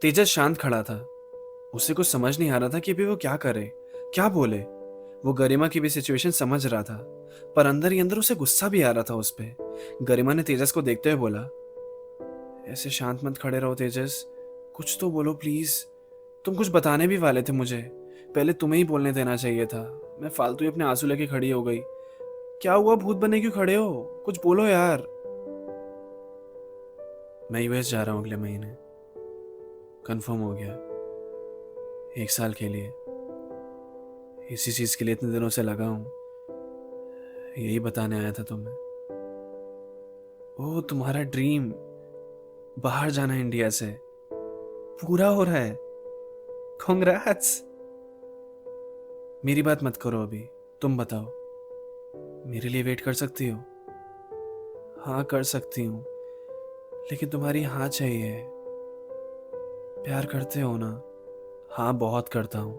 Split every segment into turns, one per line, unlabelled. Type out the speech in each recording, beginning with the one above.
तेजस शांत खड़ा था। उसे कुछ समझ नहीं आ रहा था कि अभी वो क्या करे, क्या बोले। वो गरिमा की भी सिचुएशन समझ रहा था, पर अंदर ही अंदर उसे गुस्सा भी आ रहा था उस पे। गरिमा ने तेजस को देखते हुए बोला, ऐसे शांत मत खड़े रहो तेजस, कुछ तो बोलो प्लीज। तुम कुछ बताने भी वाले थे मुझे, पहले तुम्हें ही बोलने देना चाहिए था। मैं फालतू ही अपने आंसू लेके खड़ी हो गई। क्या हुआ, भूत बने क्यों खड़े हो? कुछ बोलो यार। मैं यूएस जा रहा हूँ अगले महीने, कंफर्म हो गया। 1 साल के लिए। इसी चीज के लिए इतने दिनों से लगा हूँ, यही बताने आया था तुम्हें। ओह, तुम्हारा ड्रीम बाहर जाना इंडिया से पूरा हो रहा है। कॉन्ग्रेट्स। मेरी बात मत करो अभी, तुम बताओ, मेरे लिए वेट कर सकती हो? हाँ कर सकती हूँ, लेकिन तुम्हारी हाँ चाहिए। प्यार करते हो ना? हाँ बहुत करता हूँ,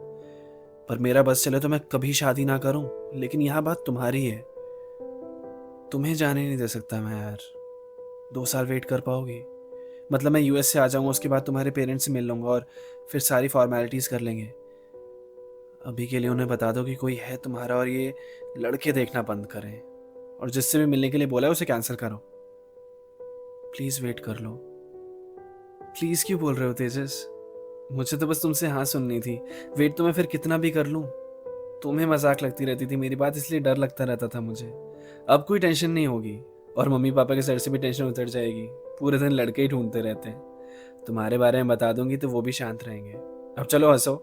पर मेरा बस चले तो मैं कभी शादी ना करूं, लेकिन यह बात तुम्हारी है। तुम्हें जाने नहीं दे सकता मैं यार। 2 साल वेट कर पाओगी? मतलब मैं यूएस से आ जाऊंगा, उसके बाद तुम्हारे पेरेंट्स से मिल लूंगा और फिर सारी फॉर्मेलिटीज कर लेंगे। अभी के लिए उन्हें बता दो कि कोई है तुम्हारा और ये लड़के देखना बंद करें, और जिससे भी मिलने के लिए बोला है उसे कैंसिल करो। प्लीज वेट कर लो। प्लीज क्यों बोल रहे हो तेजस? मुझे तो बस तुमसे हाँ सुननी थी। वेट तो मैं फिर कितना भी कर लूं। तुम्हें मजाक लगती रहती थी मेरी बात, इसलिए डर लगता रहता था मुझे। अब कोई टेंशन नहीं होगी, और मम्मी पापा के सर से भी टेंशन उतर जाएगी। पूरे दिन लड़के ही ढूंढते रहते हैं। तुम्हारे बारे में बता दूंगी तो वो भी शांत रहेंगे। अब चलो हंसो।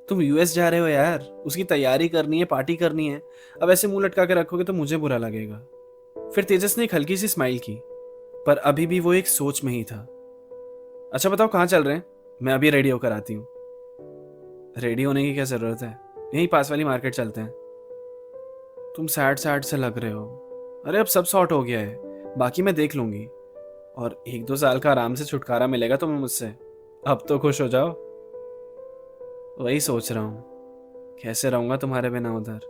तुम यूएस जा रहे हो यार, उसकी तैयारी करनी है, पार्टी करनी है। अब ऐसे मुंह लटका के रखोगे तो मुझे बुरा लगेगा। फिर तेजस ने एक हल्की सी स्माइल की, पर अभी भी वो एक सोच में ही था। अच्छा बताओ कहाँ चल रहे हैं, मैं अभी रेडी होकर आती हूँ। रेडी होने की क्या जरूरत है, यहीं पास वाली मार्केट चलते हैं। तुम सैड सैड से लग रहे हो। अरे अब सब सॉर्ट हो गया है, बाकी मैं देख लूंगी। और 1-2 साल का आराम से छुटकारा मिलेगा तुम्हें मुझसे। अब तो खुश हो जाओ। वही सोच रहा हूँ, कैसे रहूंगा तुम्हारे बिना उधर।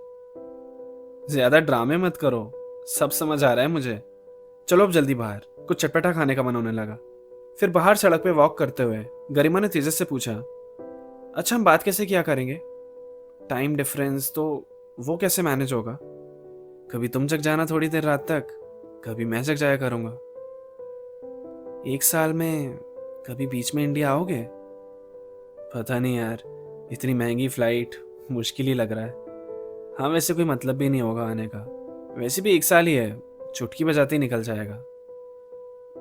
ज्यादा ड्रामे मत करो, सब समझ आ रहा है मुझे। चलो अब जल्दी बाहर, कुछ चटपटा खाने का मन होने लगा। फिर बाहर सड़क पे वॉक करते हुए गरिमा ने तेजस से पूछा, अच्छा हम बात कैसे किया करेंगे? टाइम डिफरेंस तो वो कैसे मैनेज होगा? कभी तुम जग जाना थोड़ी देर रात तक, कभी मैं जग जाया करूंगा। 1 साल में कभी बीच में इंडिया आओगे? पता नहीं यार, इतनी महंगी फ्लाइट, मुश्किल ही लग रहा है। हाँ वैसे कोई मतलब भी नहीं होगा आने का। वैसे भी 1 साल ही है, चुटकी बजाते ही निकल जाएगा।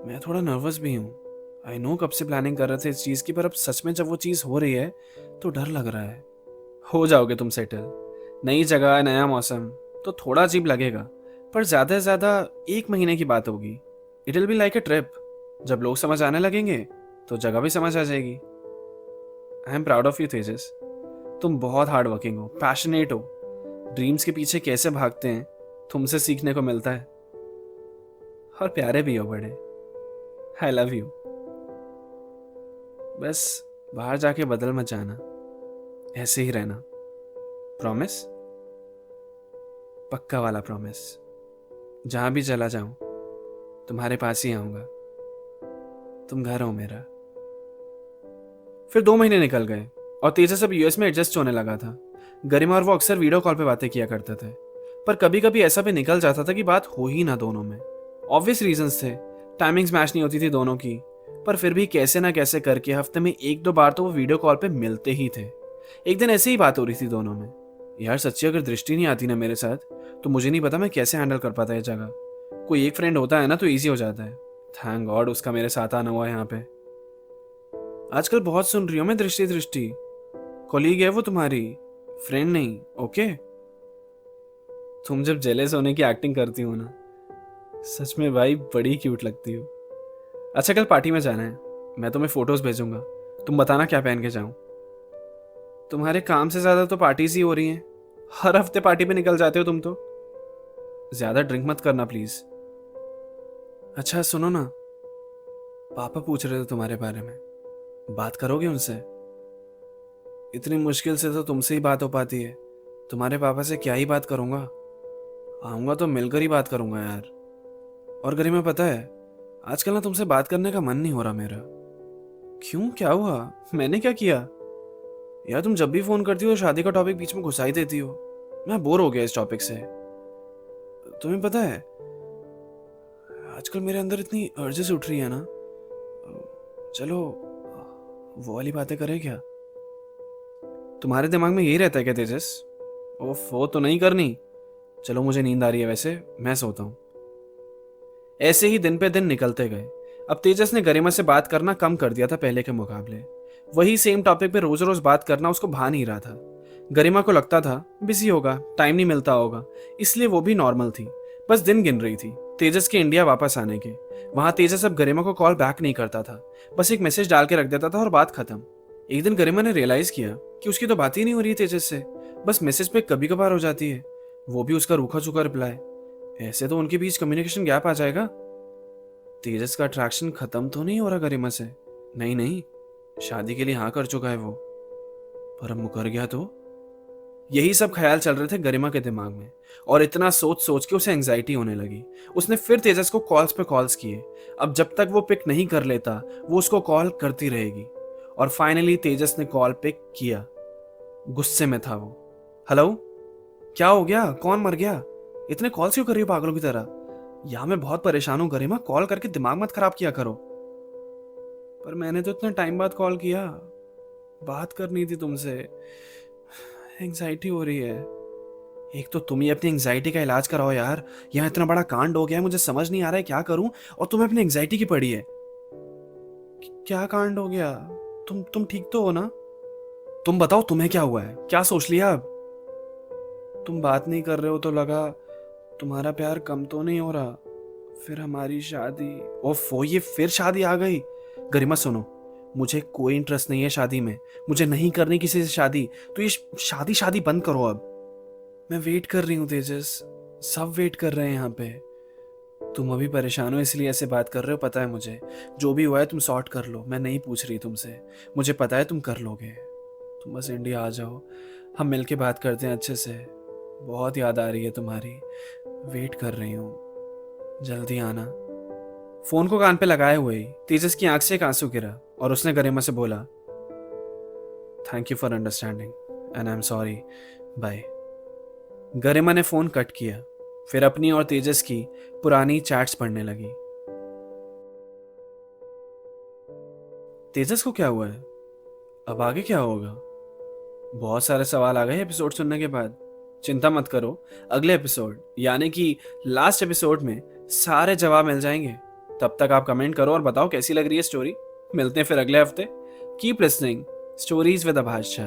मैं थोड़ा नर्वस भी हूँ। आई नो कब से प्लानिंग कर रहे थे इस चीज़ की, पर अब सच में जब वो चीज़ हो रही है तो डर लग रहा है। हो जाओगे तुम सेटल। नई जगह, नया मौसम, तो थोड़ा अजीब लगेगा, पर ज़्यादा से ज़्यादा 1 महीने की बात होगी। It will be like a trip. जब लोग समझ आने लगेंगे तो जगह भी समझ आ जाएगी। I am proud of you Tejas. तुम बहुत हार्ड वर्किंग हो, पैशनेट हो। ड्रीम्स के पीछे कैसे भागते हैं तुमसे सीखने को मिलता है। और प्यारे भी हो बड़े। I love you. बस बाहर जाके बदल मत जाना, ऐसे ही रहना। प्रॉमिस? पक्का वाला प्रॉमिस। जहां भी चला जाऊं तुम्हारे पास ही आऊंगा। तुम घर हो मेरा। फिर 2 महीने निकल गए और तेजस अब यूएस में एडजस्ट होने लगा था। गरिमा और वो अक्सर वीडियो कॉल पे बातें किया करते थे, पर कभी कभी ऐसा भी निकल जाता था कि बात हो ही ना दोनों में। ऑब्वियस रीजंस थे, टाइमिंग्स मैच नहीं होती थी दोनों की। पर फिर भी कैसे ना कैसे करके हफ्ते में 1-2 बार तो वो वीडियो कॉल पे मिलते ही थे। एक दिन ऐसे ही बात हो रही थी दोनों में। यार सच्ची अगर दृष्टि नहीं आती ना मेरे साथ, तो मुझे नहीं पता मैं कैसे हैंडल कर पाता ये जगह। कोई एक फ्रेंड होता है ना तो ईजी हो जाता है। थैंक गॉड उसका मेरे साथ आना हुआ है यहाँ पे। आजकल बहुत सुन रही हूँ मैं दृष्टि दृष्टि। कॉलीग है वो तुम्हारी, फ्रेंड नहीं। ओके। तुम जब जेलस होने की एक्टिंग करती हो ना, सच में भाई बड़ी क्यूट लगती हो। अच्छा कल पार्टी में जाना है, मैं तुम्हें फोटोज भेजूंगा, तुम बताना क्या पहन के जाऊं। तुम्हारे काम से ज्यादा तो पार्टीज ही हो रही हैं, हर हफ्ते पार्टी पे निकल जाते हो तुम तो। ज्यादा ड्रिंक मत करना प्लीज। अच्छा सुनो ना, पापा पूछ रहे थे तुम्हारे बारे में, बात करोगे उनसे? इतनी मुश्किल से तो तुमसे ही बात हो पाती है, तुम्हारे पापा से क्या ही बात करूंगा। आऊंगा तो मिलकर ही बात करूंगा यार। और गरिमा पता है, आजकल ना तुमसे बात करने का मन नहीं हो रहा मेरा। क्यों, क्या हुआ? मैंने क्या किया? यार तुम जब भी फोन करती हो तो शादी का टॉपिक बीच में घुसा ही देती हो। मैं बोर हो गया इस टॉपिक से। तुम्हें पता है आजकल मेरे अंदर इतनी अर्जेस उठ रही है ना। चलो वो वाली बातें करें क्या? तुम्हारे दिमाग में यही रहता है क्या तेजस? ओफ, वो तो नहीं करनी। चलो मुझे नींद आ रही है, वैसे मैं सोता हूँ। ऐसे ही दिन पे दिन निकलते गए। अब तेजस ने गरिमा से बात करना कम कर दिया था पहले के मुकाबले। वही सेम टॉपिक पे रोज रोज बात करना उसको भा नहीं रहा था। गरिमा को लगता था बिजी होगा, टाइम नहीं मिलता होगा, इसलिए वो भी नॉर्मल थी। बस दिन गिन रही थी तेजस के इंडिया वापस आने के। वहां तेजस अब गरिमा को कॉल बैक नहीं करता था, बस एक मैसेज डाल के रख देता था और बात खत्म। एक दिन गरिमा ने रियलाइज किया कि उसकी तो बात ही नहीं हो रही है तेजस से, बस मैसेज पे कभी कभार हो जाती है, वो भी उसका रूखा सूखा रिप्लाई। ऐसे तो उनके बीच कम्युनिकेशन गैप आ जाएगा। तेजस का अट्रैक्शन खत्म तो नहीं हो रहा गरिमा से? नहीं नहीं, शादी के लिए हाँ कर चुका है वो, पर अब मुकर गया तो? यही सब ख्याल चल रहे थे गरिमा के दिमाग में, और इतना सोच सोच के उसे एंजाइटी होने लगी। उसने फिर तेजस को कॉल्स पे कॉल्स किए। अब जब तक वो पिक नहीं कर लेता वो उसको कॉल करती रहेगी। और फाइनली तेजस ने कॉल पिक किया। गुस्से में था वो। हेलो, क्या हो गया? कौन मर गया? इतने कॉल क्यों कर रही हो पागलों की तरह? यहाँ मैं बहुत परेशान हूँ गरिमा, कॉल करके दिमाग मत खराब किया करो। पर मैंने तो इतने टाइम बाद कॉल किया, बात करनी थी तुमसे। एंग्जाइटी हो रही है। एक तो तुम ही अपनी एंग्जाइटी का इलाज कराओ यार। यहाँ इतना बड़ा कांड हो गया है, मुझे समझ नहीं आ रहा है क्या करूं, और तुम्हें अपनी एंग्जाइटी की पड़ी है। क्या कांड हो गया? तुम ठीक तो हो ना? तुम बताओ तुम्हें क्या हुआ है, क्या सोच लिया अब? तुम बात नहीं कर रहे हो तो लगा तुम्हारा प्यार कम तो नहीं हो रहा। फिर हमारी शादी। ओफो, ये फिर शादी आ गई। गरिमा सुनो, मुझे कोई इंटरेस्ट नहीं है शादी में, मुझे नहीं करनी किसी से शादी। तो ये शादी शादी बंद करो अब। मैं वेट कर रही हूँ तेजस, सब वेट कर रहे हैं यहाँ पे। तुम अभी परेशान हो इसलिए ऐसे बात कर रहे हो, पता है मुझे। जो भी हुआ है तुम सॉर्ट कर लो, मैं नहीं पूछ रही तुमसे। मुझे पता है तुम कर लोगे। तुम बस इंडिया आ जाओ, हम मिलके बात करते हैं अच्छे से। बहुत याद आ रही है तुम्हारी, वेट कर रही हूँ, जल्दी आना। फोन को कान पे लगाए हुए ही तेजस की आंख से एक आंसू गिरा और उसने गरिमा से बोला, thank you for understanding and I am sorry, bye. Garima ने फोन कट किया, फिर अपनी और तेजस की पुरानी चैट्स पढ़ने लगी। तेजस को क्या हुआ है? अब आगे क्या होगा? बहुत सारे सवाल आ गए एपिसोड सुनने के बाद। चिंता मत करो, अगले एपिसोड यानी कि लास्ट एपिसोड में सारे जवाब मिल जाएंगे। तब तक आप कमेंट करो और बताओ कैसी लग रही है स्टोरी। मिलते हैं फिर अगले हफ्ते। Keep listening stories with Abhash Jha.